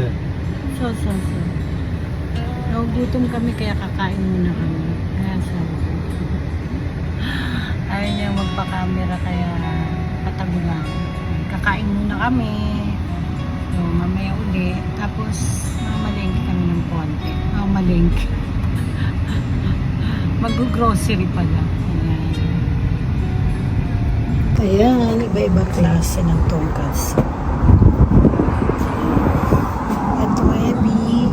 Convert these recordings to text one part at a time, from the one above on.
で So. Nagugutom kami kaya kakain muna kami. Kaya sabi ko. Ayaw niya magpa-camera kaya patago lang. Kakain muna kami. So, mamaya uli. Tapos, mamalengke kami ng konti. Mamalengke. Mag-grocery pala. Ayan, iba-iba klase ng tongkats. Ito ebi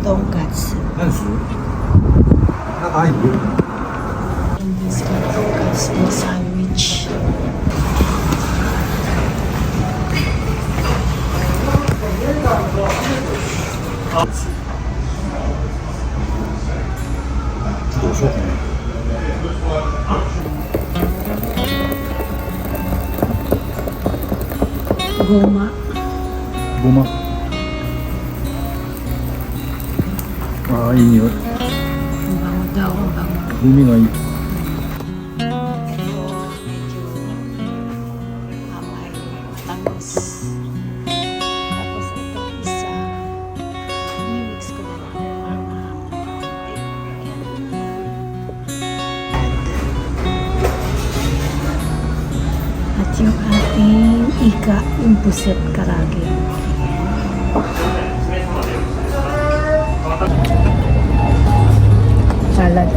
tongkats. 何するなんか入る And this one tongkats na sandwich. Goma. Goma. Ah, いい匂い。 Ang bango daw, ang bango. 海がいい。 Ito, medyo amay, matamis. Tapos ito isa, mimix ko na lang. At yung ating ika, yung puset karage. Salad.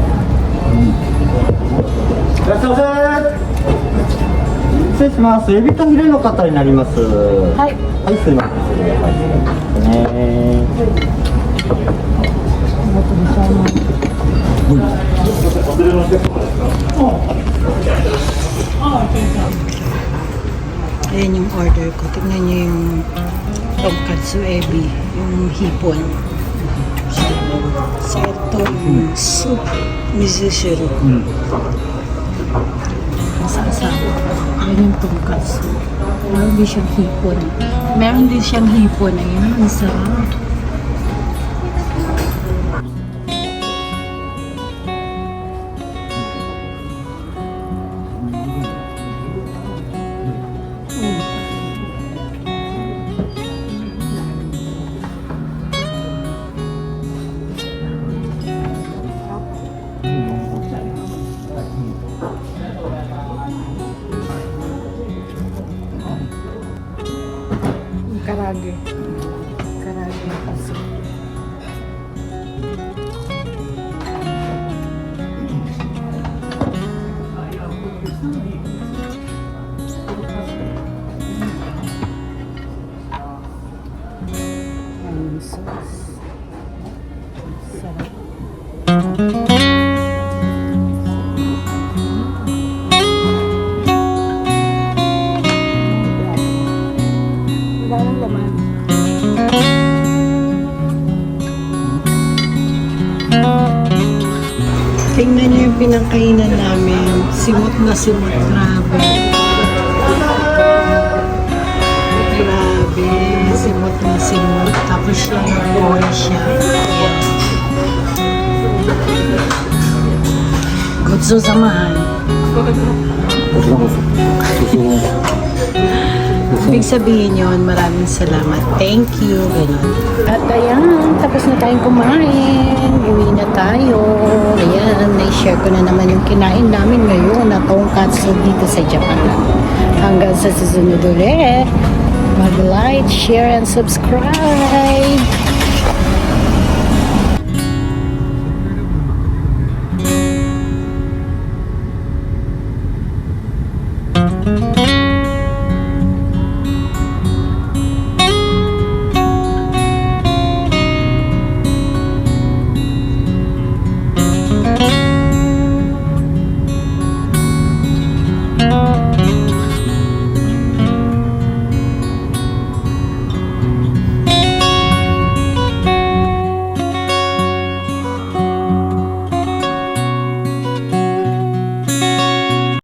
いらっしゃいませ。失礼します。エビとヒレの方になります。ははい。い、すいません。Ayan yung order ko. Tignan niyo yung tonkatsu ebi, yung hipon. Sa ito yung soup, miso-shiro. Masasama. Ayan yung tonkatsu. Meron din siyang hipon. Meron din siyang hipon. Ayan, ang sarap. Karage. Karage kasi. Ang sauce. Sarap. Tingnan niyo yung pinangkainan namin. Simot na simot. Grabe. Grabe. Simot na simot. Tapos siya yung boy siya. Ayan. Gutso samahan. Ibig sabihin yun, maraming salamat. Thank you. Ganun. At ayan, tapos na tayong kumain. Uwi na tayo. Ayan, na-share ko na naman yung kinain namin ngayon na tonkatsu dito sa Japan. Hanggang sa susunod ulit. Mag-like, share, and subscribe.